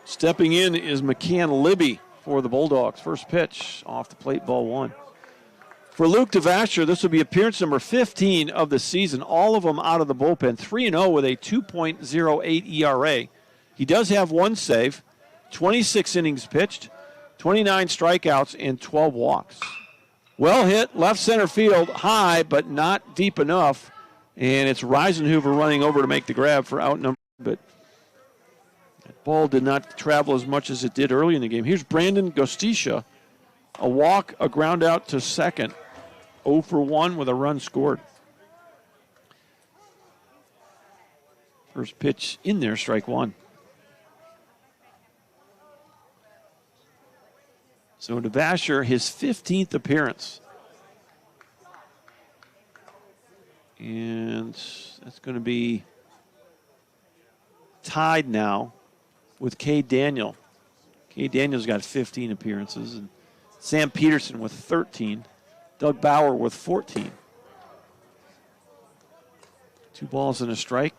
Stepping in is McCann Libby for the Bulldogs. First pitch off the plate, ball one. For Luke DeVasher, this will be appearance number 15 of the season, all of them out of the bullpen, 3-0 with a 2.08 ERA. He does have one save, 26 innings pitched, 29 strikeouts, and 12 walks. Well hit, left center field, high, but not deep enough. And it's Reisenhuber running over to make the grab for out number, but that ball did not travel as much as it did early in the game. Here's Brandon Gostisha, a walk, a ground out to second, 0 for 1 with a run scored. First pitch in there, strike one. So DeVasher, his 15th appearance. And that's going to be tied now with Cade Daniel. Cade Daniel's got 15 appearances, and Sam Peterson with 13. Doug Bauer with 14. 2 balls and a strike.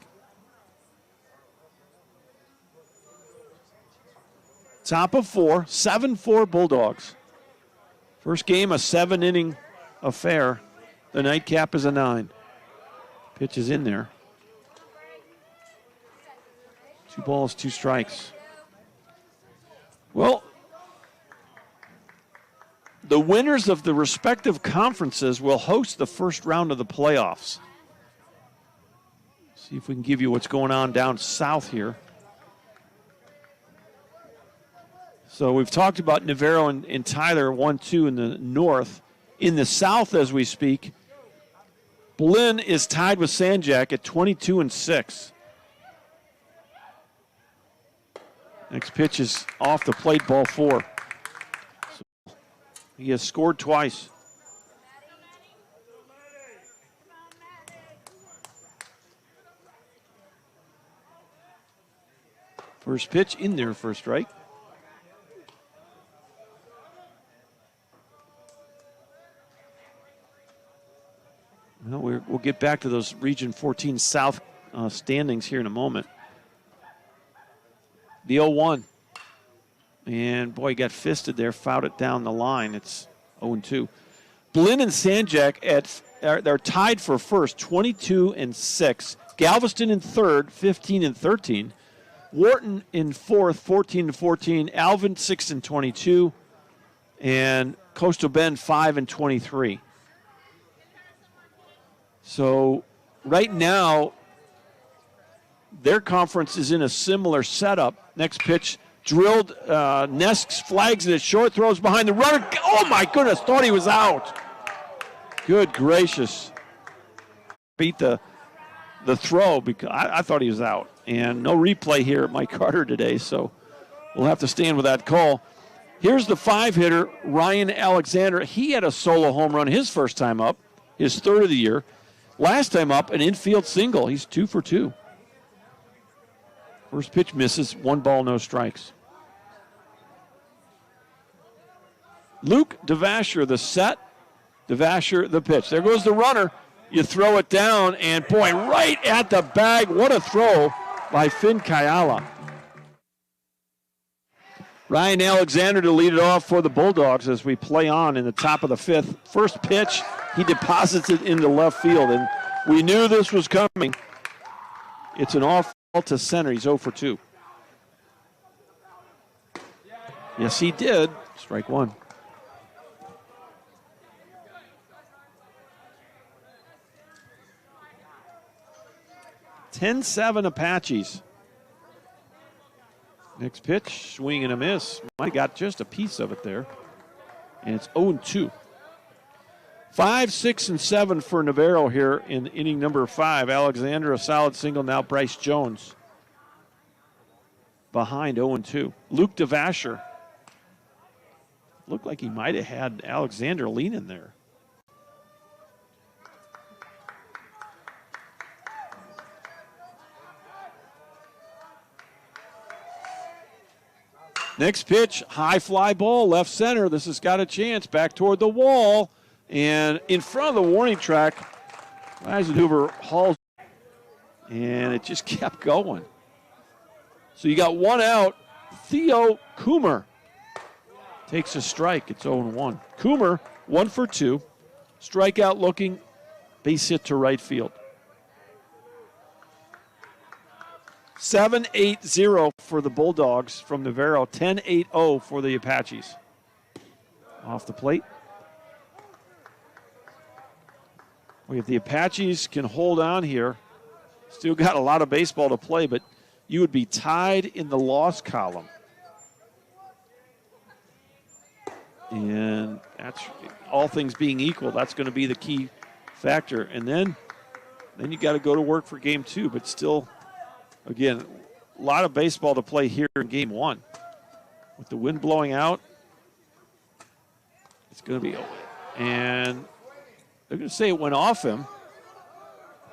Top of 4, 7-4 Bulldogs. First game, a 7-inning affair. The nightcap is a 9. Pitch is in there. 2 balls, 2 strikes. Well, the winners of the respective conferences will host the first round of the playoffs. See if we can give you what's going on down south here. So we've talked about Navarro and Tyler, 1-2 in the north. In the south as we speak, Blinn is tied with Sanjak at 22-6. Next pitch is off the plate, ball 4. So he has scored twice. First pitch in there for a strike. Well, we'll get back to those Region 14 South standings here in a moment. The 0-1. And, boy, he got fisted there, fouled it down the line. It's 0-2. Blinn and Sanjak they're tied for first, 22-6. Galveston in third, 15-13. Wharton in fourth, 14-14. Alvin, 6-22. And Coastal Bend, 5-23. So right now, their conference is in a similar setup. Next pitch drilled. Nesks flags it at short, throws behind the runner. Oh, my goodness, thought he was out. Good gracious. Beat the throw because I thought he was out. And no replay here at Mike Carter today, so we'll have to stand with that call. Here's the 5-hitter, Ryan Alexander. He had a solo home run his first time up, his third of the year. Last time up, an infield single. He's 2 for 2. First pitch misses, 1 ball, no strikes. Luke DeVasher, the set. DeVasher, the pitch. There goes the runner. You throw it down, and boy, right at the bag. What a throw by Finn Kayala. Ryan Alexander to lead it off for the Bulldogs as we play on in the top of the 5th. First pitch, he deposits it into left field, and we knew this was coming. It's an off ball to center. He's 0 for 2. Yes, he did. Strike 1. (10-7) Apaches. Next pitch, swing and a miss. Might have got just a piece of it there. And it's 0-2. 5, 6, and 7 for Navarro here in inning number 5. Alexander, a solid single. Now Bryce Jones behind 0-2. Luke DeVasher. Looked like he might have had Alexander leaning there. Next pitch, high fly ball, left center. This has got a chance. Back toward the wall. And in front of the warning track, Eisenhuber hauls. And it just kept going. So you got one out. Theo Coomer takes a strike. It's 0-1. Coomer, 1 for 2. Strikeout looking, base hit to right field. 7-8-0 for the Bulldogs from Navarro. 10-8-0 for the Apaches. Off the plate. Well, if the Apaches can hold on here, still got a lot of baseball to play, but you would be tied in the loss column. And that's, all things being equal, that's going to be the key factor. And then you got to go to work for game 2, but still, again, a lot of baseball to play here in game 1. With the wind blowing out, it's going to be over. And they're going to say it went off him.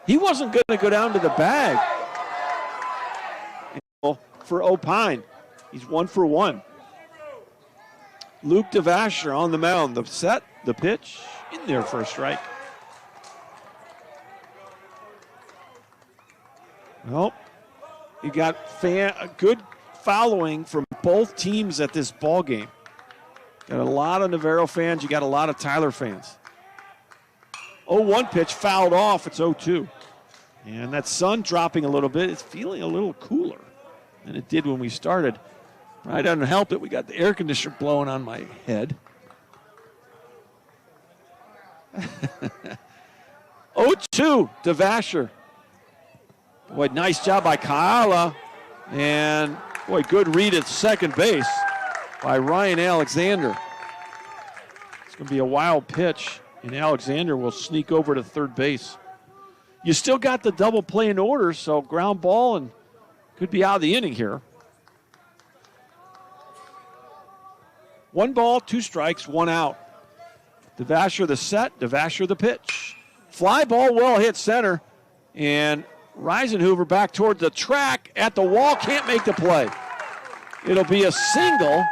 He wasn't going to go down to the bag for Opine. He's 1 for 1. Luke DeVasher on the mound. The set, the pitch, in there for a strike. Well, you got a good following from both teams at this ball game. Got a lot of Navarro fans. You got a lot of Tyler fans. 0-1 pitch fouled off. It's 0-2. And that sun dropping a little bit. It's feeling a little cooler than it did when we started. Right, doesn't help it. We got the air conditioner blowing on my head. 0-2, DeVasher. Boy, nice job by Kaala. And, boy, good read at second base by Ryan Alexander. It's going to be a wild pitch, and Alexander will sneak over to third base. You still got the double play in order, so ground ball and could be out of the inning here. 1 ball, 2 strikes, 1 out. DeVasher the set, DeVasher the pitch. Fly ball well hit center, and Reisenhoover back toward the track at the wall, can't make the play. It'll be a single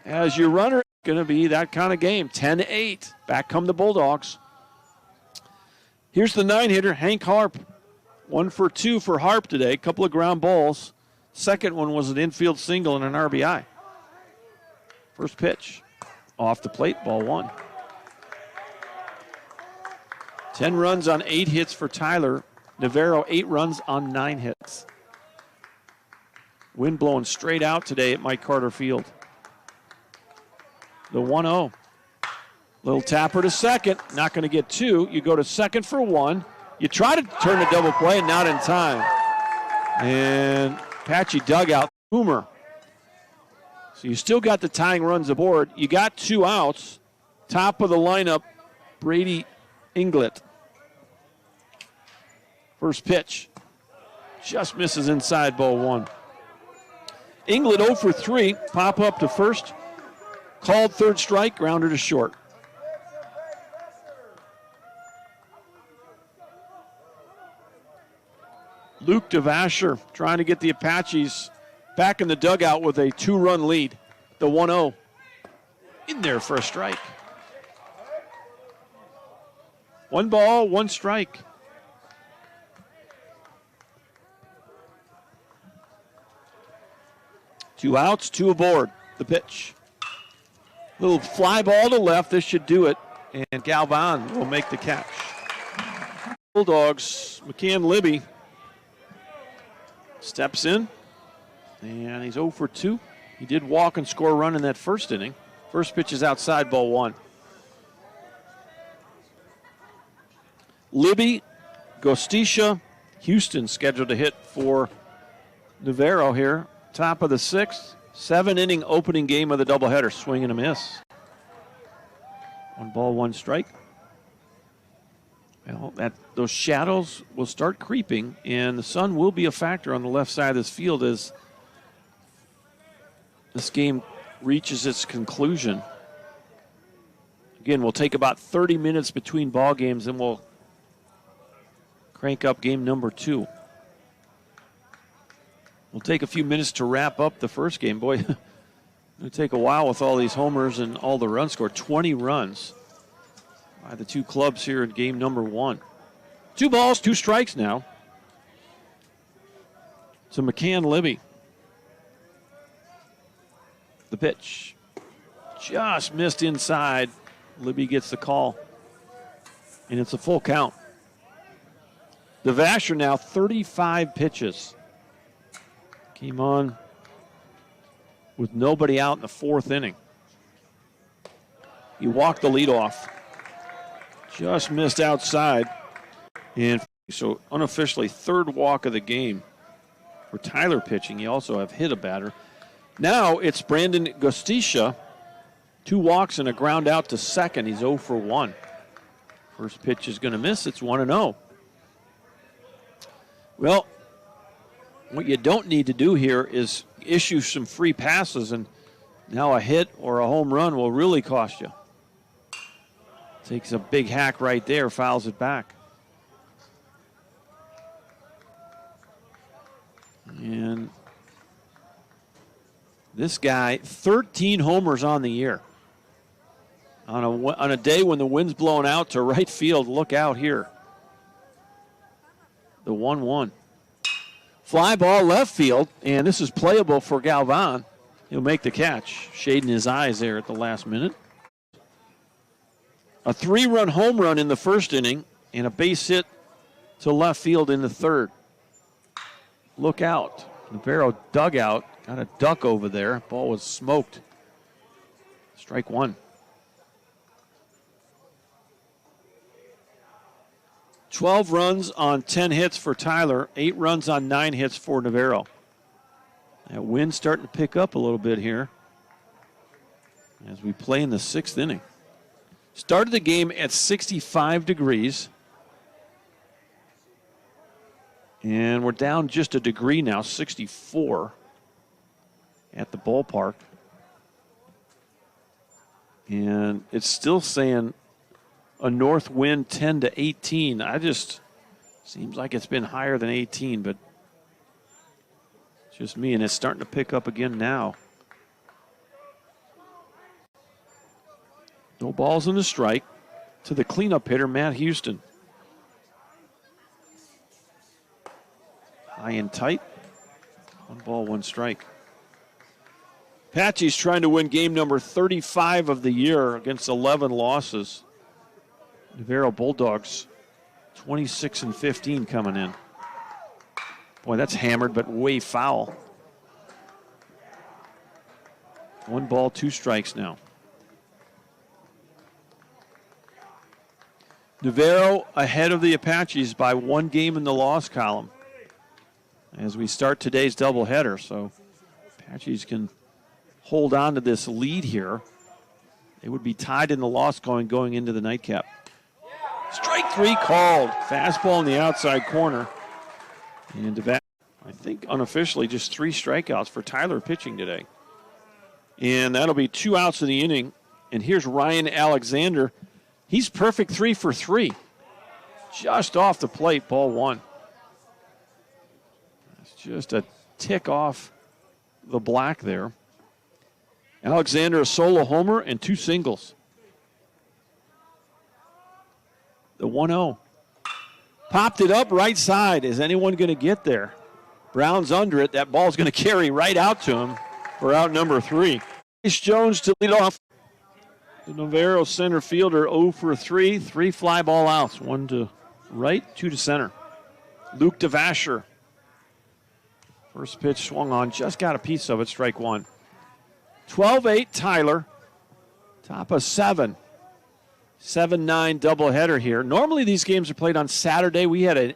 as your runner. Going to be that kind of game. 10-8. Back come the Bulldogs. Here's the 9-hitter, Hank Harp. 1 for 2 for Harp today. A couple of ground balls. Second one was an infield single and an RBI. First pitch. Off the plate, ball 1. 10 runs on 8 hits for Tyler. Navarro, 8 runs on 9 hits. Wind blowing straight out today at Mike Carter Field. The 1-0. Little tapper to second. Not going to get 2. You go to second for 1. You try to turn the double play and not in time. And patchy dugout. Boomer. So you still got the tying runs aboard. You got 2 outs. Top of the lineup, Brady Inglet. First pitch. Just misses inside, ball 1. Inglet 0 for 3. Pop up to first. Called third strike, grounder to short. Luke DeVasher trying to get the Apaches back in the dugout with a 2-run lead. The 1-0 in there for a strike. 1 ball, 1 strike. Two outs, 2 aboard. The pitch. Little fly ball to left. This should do it. And Galvan will make the catch. Bulldogs, McCann Libby steps in. And he's 0 for 2. He did walk and score a run in that first inning. First pitch is outside, ball 1. Libby, Gostisha, Houston scheduled to hit for Navarro here. Top of the 6th. 7-inning opening game of the doubleheader. Swing and a miss. 1 ball, 1 strike. Well, those shadows will start creeping, and the sun will be a factor on the left side of this field as this game reaches its conclusion. Again, we'll take about 30 minutes between ball games, and we'll crank up game number 2. We'll take a few minutes to wrap up the first game. Boy, it'll take a while with all these homers and all the runs scored. 20 runs by the 2 clubs here in game number 1. 2 balls, 2 strikes now. to McCann Libby. The pitch. Just missed inside. Libby gets the call. And it's a full count. DeVasher now 35 pitches. Came on with nobody out in the fourth inning. He walked the lead off. Just missed outside. And so unofficially third walk of the game for Tyler pitching. He also have hit a batter. Now it's Brandon Gostisha. 2 walks and a ground out to second. He's 0 for 1. First pitch is going to miss. It's 1-0. Well, what you don't need to do here is issue some free passes, and now a hit or a home run will really cost you. Takes a big hack right there, fouls it back. And this guy, 13 homers on the year. On a day when the wind's blowing out to right field, look out here. The 1-1. Fly ball left field, and this is playable for Galvan. He'll make the catch, shading his eyes there at the last minute. A 3-run home run in the first inning and a base hit to left field in the third. Look out. Navarro dugout. Got a duck over there. Ball was smoked. Strike 1. 12 runs on 10 hits for Tyler. 8 runs on 9 hits for Navarro. That wind's starting to pick up a little bit here as we play in the 6th inning. Started the game at 65 degrees. And we're down just a degree now, 64 at the ballpark. And it's still saying a north wind 10 to 18. Seems like it's been higher than 18, but it's just me, and it's starting to pick up again now. No balls in the strike to the cleanup hitter, Matt Houston. High and tight. 1 ball, 1 strike. Apache's trying to win game number 35 of the year against 11 losses. Navarro Bulldogs, 26-15 coming in. Boy, that's hammered, but way foul. 1 ball, 2 strikes now. Navarro ahead of the Apaches by 1 game in the loss column as we start today's doubleheader. So Apaches can hold on to this lead here. They would be tied in the loss going into the nightcap. Strike 3 called. Fastball in the outside corner. And DeVasher, I think unofficially, just 3 strikeouts for Tyler pitching today. And that'll be 2 outs in the inning. And here's Ryan Alexander. He's perfect 3 for 3. Just off the plate, ball 1. That's just a tick off the black there. Alexander, a solo homer and 2 singles. The 1-0. Popped it up right side. Is anyone going to get there? Brown's under it. That ball's going to carry right out to him for out number 3. Chase Jones to lead off. The Navarro center fielder 0 for 3. 3 fly ball outs. 1 to right, 2 to center. Luke DeVasher. First pitch swung on. Just got a piece of it. Strike 1. 12-8 Tyler. Top of 7. 7-9 doubleheader here. Normally these games are played on Saturday. We had an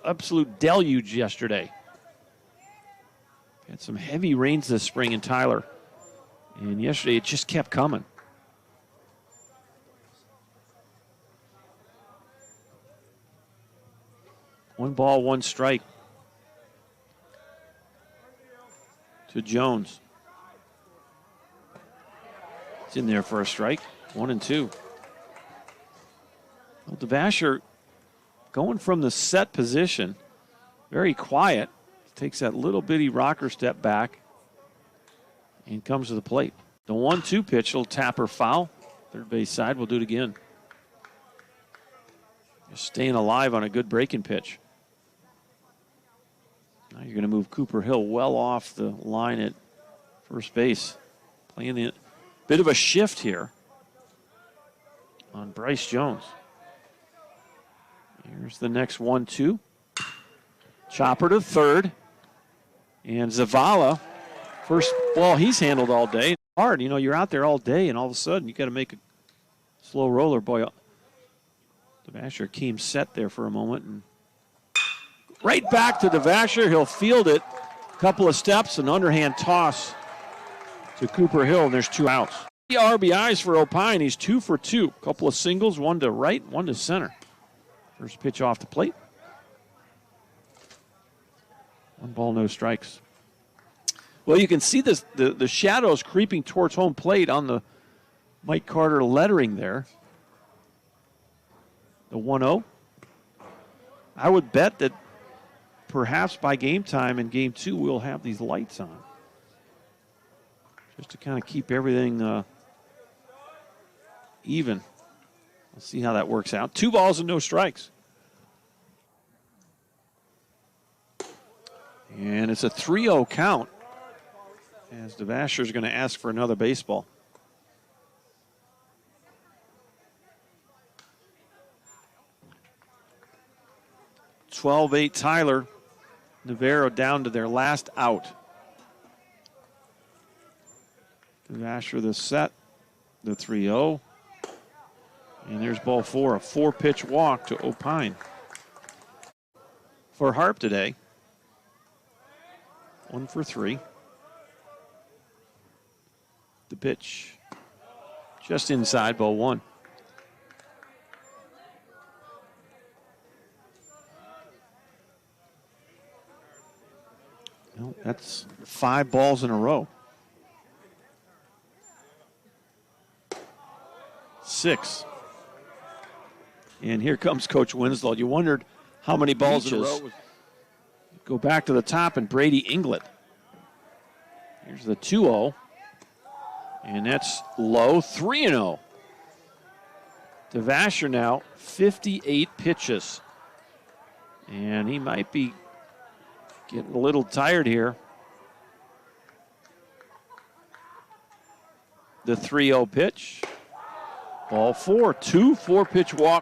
absolute deluge yesterday. Had some heavy rains this spring in Tyler. And yesterday it just kept coming. One ball, 1 strike to Jones. It's in there for a strike. 1-2. Well, DeVasher going from the set position, very quiet, takes that little bitty rocker step back and comes to the plate. The 1-2 pitch, little tapper foul. Third base side, we'll do it again. Just staying alive on a good breaking pitch. Nice You're going to move Cooper Hill well off the line at first base. Playing a bit of a shift here on Bryce Jones. Here's the next 1-2. Chopper to third. And Zavala, first ball he's handled all day. Hard, you know, you're out there all day and all of a sudden you got to make a slow roller. Boy, DeVasher came set there for a moment. And right back to DeVasher. He'll field it. A couple of steps, an underhand toss to Cooper Hill, and there's 2 outs. 3 RBIs for Opine. He's 2 for 2. A couple of singles, 1 to right, 1 to center. First pitch off the plate. 1 ball, no strikes. Well, you can see this, the shadows creeping towards home plate on the Mike Carter lettering there. The 1-0. I would bet that perhaps by game time in game 2 we'll have these lights on. Just to kind of keep everything even. We'll see how that works out. 2 balls and no strikes. And it's a 3-0 count as DeVasher is going to ask for another baseball. (12-8) Tyler. Navarro down to their last out. DeVasher the set, the 3-0. And there's ball 4, a 4-pitch walk to Opine. For Harp today, 1 for 3. The pitch just inside, ball 1. Well, that's 5 balls in a row. 6. And here comes Coach Winslow. You wondered how many balls in a row. Go back to the top and Brady Inglet. Here's the 2-0. And that's low, 3-0. DeVasher now, 58 pitches. And he might be getting a little tired here. The 3-0 pitch. Ball 4, 2 4-pitch walk.